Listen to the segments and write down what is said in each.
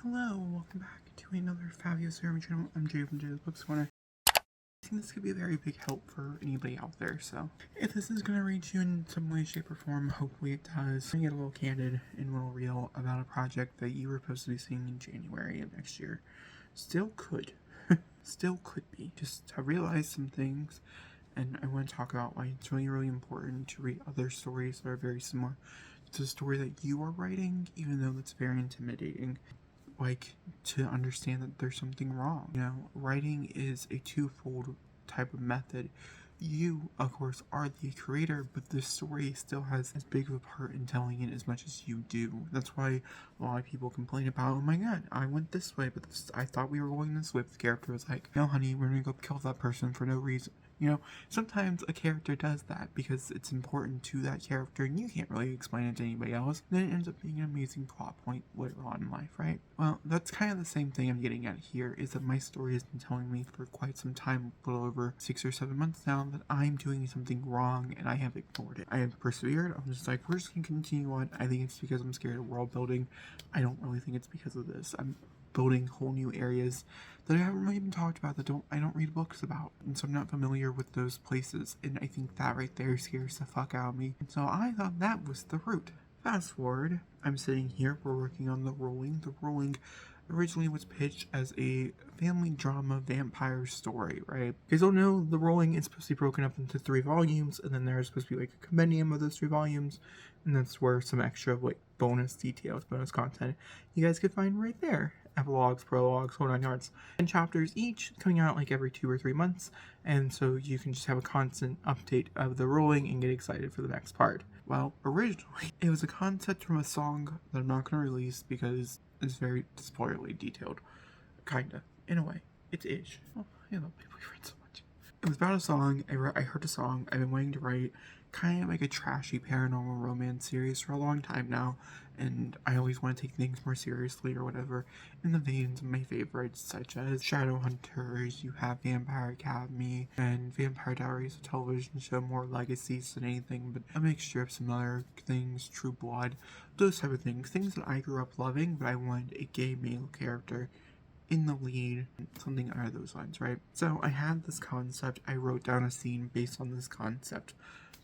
Hello, welcome back to another fabulous Jeremy channel. I'm Jay from Jay's Books Corner. I think this could be a very big help for anybody out there, so if this is going to reach you in some way, shape, or form, hopefully it does. I'm going to get a little candid and a little real about a project that you were supposed to be seeing in January of next year. Still could. Still could be. Just to realize some things, and I want to talk about why it's really, really important to read other stories that are very similar to the story that you are writing, even though that's very intimidating. Like, to understand that there's something wrong. You know, writing is a twofold type of method. You, of course, are the creator, but the story still has as big of a part in telling it as much as you do. That's why a lot of people complain about, oh my god, I went this way, but I thought we were going this way. But the character was like, no honey, we're gonna go kill that person for no reason. You know, sometimes a character does that because it's important to that character and you can't really explain it to anybody else. Then it ends up being an amazing plot point later on in life, right? Well, that's kind of the same thing I'm getting at here, is that my story has been telling me for quite some time, a little over 6 or 7 months now, that I'm doing something wrong and I have ignored it. I have persevered. I'm just like, we're just gonna continue on. I think it's because I'm scared of world building. I don't really think it's because of this. I'm building whole new areas that I haven't really even talked about, that I don't read books about, and so I'm not familiar with those places, and I think that right there scares the fuck out of me. And so I thought that was the root. Fast forward, I'm sitting here, we're working on The Rolling. The Rolling originally was pitched as a family drama vampire story, right? You guys don't know, The Rolling is supposed to be broken up into 3 volumes, and then there's supposed to be like a compendium of those 3 volumes, and that's where some extra like bonus details, bonus content you guys could find right there. Epilogues, prologues, whole 9 yards. 10 chapters each, coming out like every 2 or 3 months, and so you can just have a constant update of The Rolling and get excited for the next part. Well, originally, it was a concept from a song that I'm not going to release because it's very spoilerly detailed. Kinda. In a way. It's ish. Oh, I love my boyfriend so much. It was about a song. I heard a song I've been wanting to write, kind of like a trashy paranormal romance series for a long time now, and I always want to take things more seriously or whatever, in the veins of my favorites such as Shadowhunters, you have Vampire Academy, and Vampire Diaries, a television show, more legacies than anything, but a mixture of some other things, True Blood, those type of things that I grew up loving, but I wanted a gay male character in the lead, something out of those lines, right? So I had this concept, I wrote down a scene based on this concept,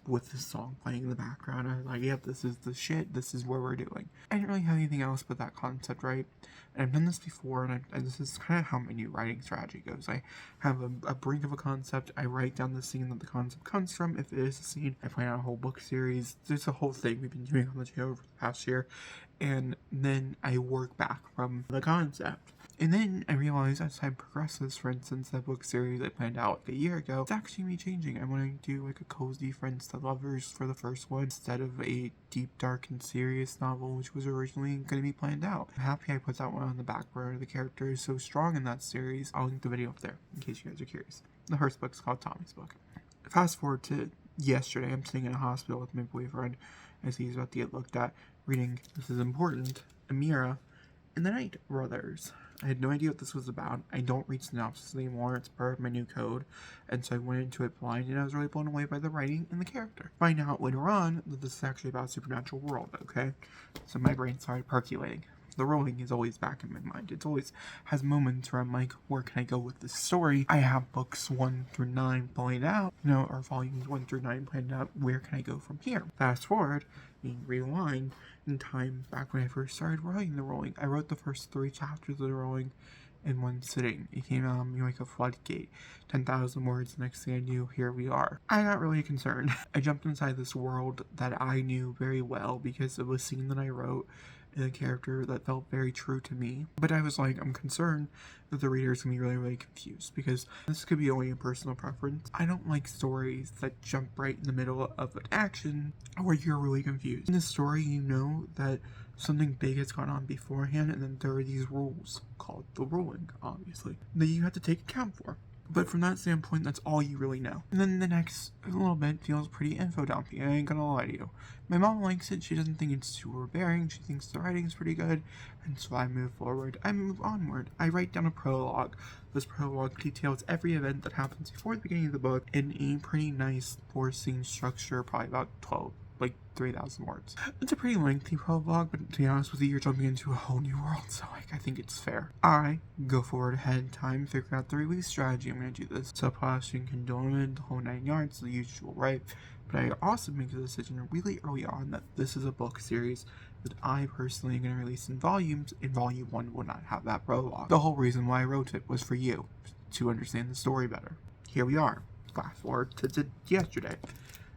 with this song playing in the background. I was like, yep, this is the shit, this is what we're doing. I didn't really have anything else but that concept, right? And I've done this before, and this is kind of how my new writing strategy goes. I have a brink of a concept, I write down the scene that the concept comes from. If it is a scene, I plan out a whole book series. There's a whole thing we've been doing on the channel over the past year, and then I work back from the concept. And then I realized as time progresses, for instance, that book series I planned out like a year ago, it's actually me changing. I want to do like a cozy Friends to Lovers for the first one, instead of a deep, dark, and serious novel, which was originally going to be planned out. I'm happy I put that one on the back burner. The character is so strong in that series. I'll link the video up there, in case you guys are curious. The first book's called Tommy's Book. Fast forward to yesterday, I'm sitting in a hospital with my boyfriend, as he's about to get looked at, reading, this is important, Amira and the Night Brothers. I had no idea what this was about. I don't read synopsis anymore. It's part of my new code. And so I went into it blind, and I was really blown away by the writing and the character. Find out later on that this is actually about a supernatural world, okay? So my brain started percolating. The Rolling is always back in my mind. It always has moments where I'm like, where can I go with this story? I have books 1 through 9 planned out, or volumes 1 through 9 planned out. Where can I go from here? Fast forward, being rewind in time, back when I first started writing The Rolling, I wrote the first 3 chapters of The Rolling in one sitting. It came out on me like a floodgate. 10,000 words, next thing I knew, here we are. I got really concerned. I jumped inside this world that I knew very well because of a scene that I wrote and a character that felt very true to me. But I was like, I'm concerned that the reader's gonna be really, really confused, because this could be only a personal preference. I don't like stories that jump right in the middle of an action where you're really confused. In this story, you know that something big has gone on beforehand, and then there are these rules, called The Rolling, obviously, that you have to take account for. But from that standpoint, that's all you really know. And then the next little bit feels pretty info dumpy, I ain't gonna lie to you. My mom likes it, she doesn't think it's too overbearing, she thinks the writing's pretty good, and so I move forward. I move onward. I write down a prologue. This prologue details every event that happens before the beginning of the book in a pretty nice 4-scene structure, probably about 12 like 3,000 words. It's a pretty lengthy prologue, but to be honest with you, you're jumping into a whole new world, so like I think it's fair. I go forward ahead in time, figure out the release strategy. I'm going to do this subpublishing, condonement, the whole 9 yards, the usual, right? But I also make the decision really early on that this is a book series that I personally am going to release in volumes, and volume 1 will not have that prologue. The whole reason why I wrote it was for you, to understand the story better. Here we are. Fast forward to yesterday.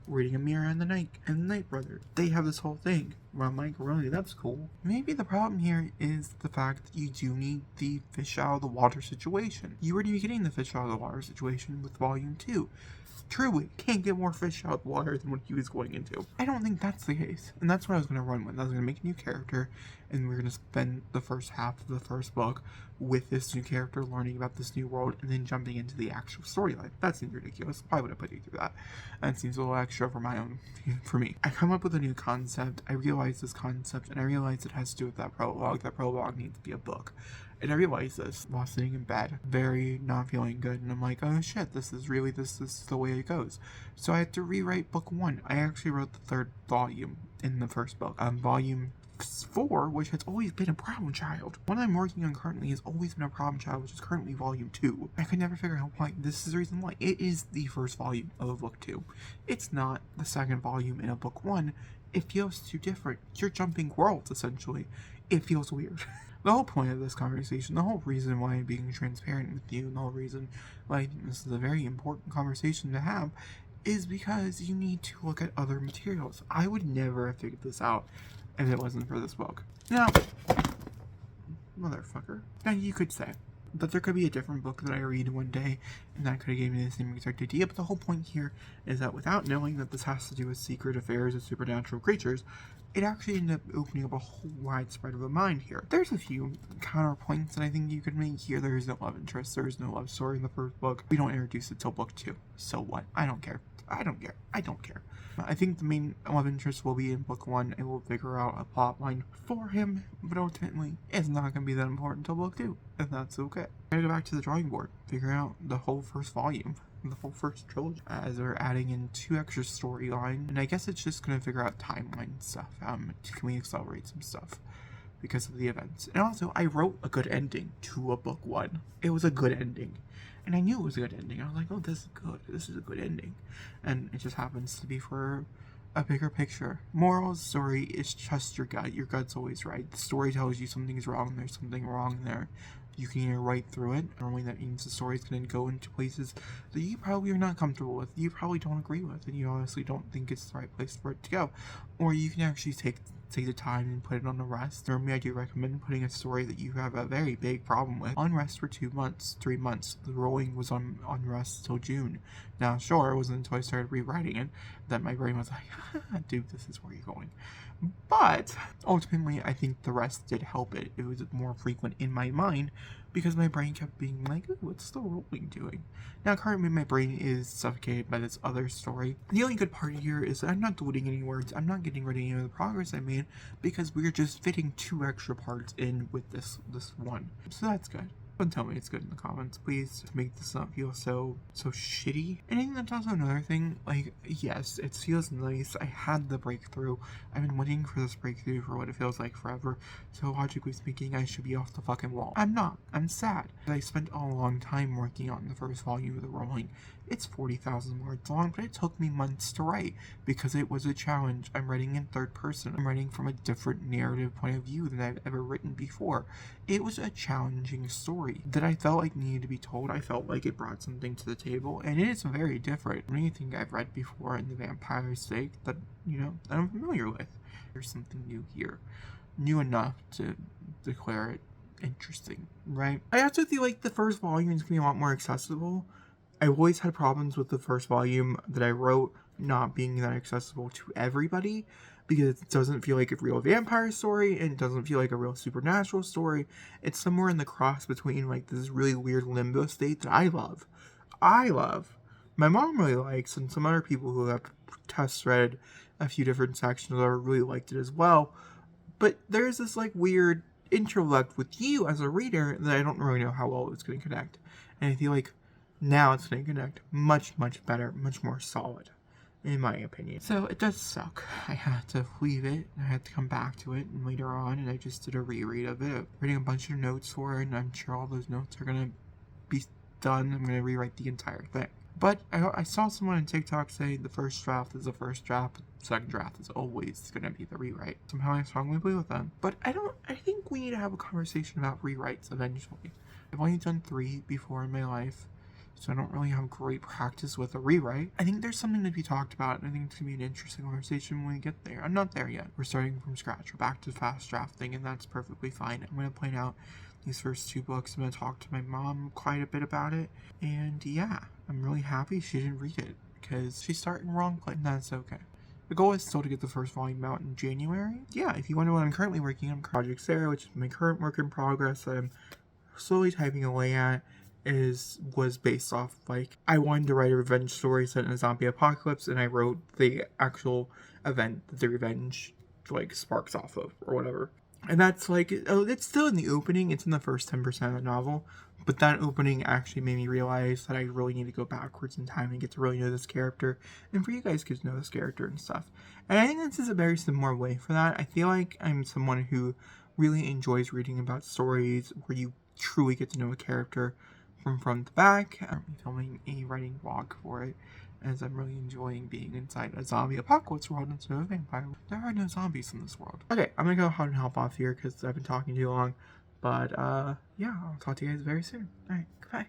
Reading A Mirror and the Night Brother. They have this whole thing. Well, I'm like, really, that's cool. Maybe the problem here is the fact that you do need the fish out of the water situation. You already getting the fish out of the water situation with volume 2. Truly, can't get more fish out of the water than what he was going into. I don't think that's the case. And that's what I was going to run with. I was going to make a new character, and we're going to spend the first half of the first book with this new character learning about this new world, and then jumping into the actual storyline. That seems ridiculous. Why would I put you through that? That seems a little extra for me. I come up with a new concept, I realize this concept, and I realize it has to do with that prologue. That prologue needs to be a book. And I realized this while sitting in bed, very not feeling good, and I'm like, oh shit, this is the way it goes. So I had to rewrite book 1. I actually wrote the 3rd volume in the first book. Volume 4, which has always been a problem child. What I'm working on currently has always been a problem child, which is currently volume 2. I could never figure out why. This is the reason why. It is the first volume of a book 2. It's not the second volume in a book 1. It feels too different. You're jumping worlds, essentially. It feels weird. The whole point of this conversation, the whole reason why I'm being transparent with you, and the whole reason why I think this is a very important conversation to have, is because you need to look at other materials. I would never have figured this out if it wasn't for this book. Now, motherfucker. Now you could say that there could be a different book that I read one day, and that could have given me the same exact idea, but the whole point here is that without knowing that this has to do with secret affairs of supernatural creatures, it actually ended up opening up a whole wide spread of a mind here. There's a few counterpoints that I think you could make here. There is no love interest. There is no love story in the first book. We don't introduce it till book 2. So what? I don't care. I don't care. I think the main love interest will be in book 1. I will figure out a plot line for him, but ultimately, it's not going to be that important until book 2, and that's okay. I gotta go back to the drawing board, figure out the whole first volume, the whole first trilogy, as they're adding in 2 extra storylines, and I guess it's just going to figure out timeline stuff. Can we accelerate some stuff because of the events? And also, I wrote a good ending to a book 1. It was a good ending. And I knew it was a good ending. I was like, oh, this is good. This is a good ending. And it just happens to be for a bigger picture. Moral of the story is trust your gut. Your gut's always right. The story tells you something's wrong. There's something wrong there. You can either write through it. Normally that means the story's going to go into places that you probably are not comfortable with. You probably don't agree with. And you honestly don't think it's the right place for it to go. Or you can actually take the time and put it on a rest. Normally I do recommend putting a story that you have a very big problem with on rest for 2 months, 3 months. The rolling was on rest till June. Now sure, it wasn't until I started rewriting it that my brain was like, dude, this is where you're going. But ultimately I think the rest did help it. It was more frequent in my mind because my brain kept being like, ooh, what's the rolling doing? Now currently my brain is suffocated by this other story. The only good part here is that I'm not deleting any words. I'm not getting rid of any of the progress I made because we're just fitting 2 extra parts in with this one. So that's good. Don't tell me it's good in the comments, please, to make this not feel so shitty. And I think that's also another thing, like, yes, it feels nice. I had the breakthrough. I've been waiting for this breakthrough for what it feels like forever, so logically speaking, I should be off the fucking wall. I'm not. I'm sad. I spent a long time working on the first volume of The Rolling. It's 40,000 words long, but it took me months to write because it was a challenge. I'm writing in third person. I'm writing from a different narrative point of view than I've ever written before. It was a challenging story that I felt like needed to be told. I felt like it brought something to the table, and it is very different from anything I've read before in the vampire stake that, that I'm familiar with. There's something new here. New enough to declare it interesting, right? I also feel like the first volume is going to be a lot more accessible. I've always had problems with the first volume that I wrote not being that accessible to everybody because it doesn't feel like a real vampire story and it doesn't feel like a real supernatural story. It's somewhere in the cross between like this really weird limbo state that I love. My mom really likes, and some other people who have test read a few different sections that really liked it as well. But there's this like weird interlude with you as a reader that I don't really know how well it's going to connect. And I feel like now it's going to connect much, much better, much more solid. in my opinion. So it does suck. I had to leave it, and I had to come back to it and later on, and I just did a reread of it, reading a bunch of notes for it, and I'm sure all those notes are gonna be done. I'm gonna rewrite the entire thing. But I saw someone on TikTok say the first draft is the first draft, the second draft is always gonna be the rewrite. Somehow I strongly believe with them. But I think we need to have a conversation about rewrites eventually. I've only done 3 before in my life, so I don't really have great practice with a rewrite. I think there's something to be talked about, and I think it's going to be an interesting conversation when we get there. I'm not there yet. We're starting from scratch. We're back to fast drafting, and that's perfectly fine. I'm going to plan out these first 2 books. I'm going to talk to my mom quite a bit about it, and yeah, I'm really happy she didn't read it, because she's starting wrong place, and that's okay. The goal is still to get the first volume out in January. Yeah, if you wonder what I'm currently working on, Project Sarah, which is my current work in progress that I'm slowly typing away at, was based off, like, I wanted to write a revenge story set in a zombie apocalypse, and I wrote the actual event that the revenge, like, sparks off of, or whatever. And that's, like, it's still in the opening, it's in the first 10% of the novel, but that opening actually made me realize that I really need to go backwards in time and get to really know this character, and for you guys to get to know this character and stuff. And I think this is a very similar way for that. I feel like I'm someone who really enjoys reading about stories where you truly get to know a character from front to back. I'm filming a writing vlog for it, as I'm really enjoying being inside a zombie apocalypse world instead of a vampire. There are no zombies in this world. Okay, I'm gonna go ahead and hop off here because I've been talking too long. But yeah, I'll talk to you guys very soon. Alright, goodbye.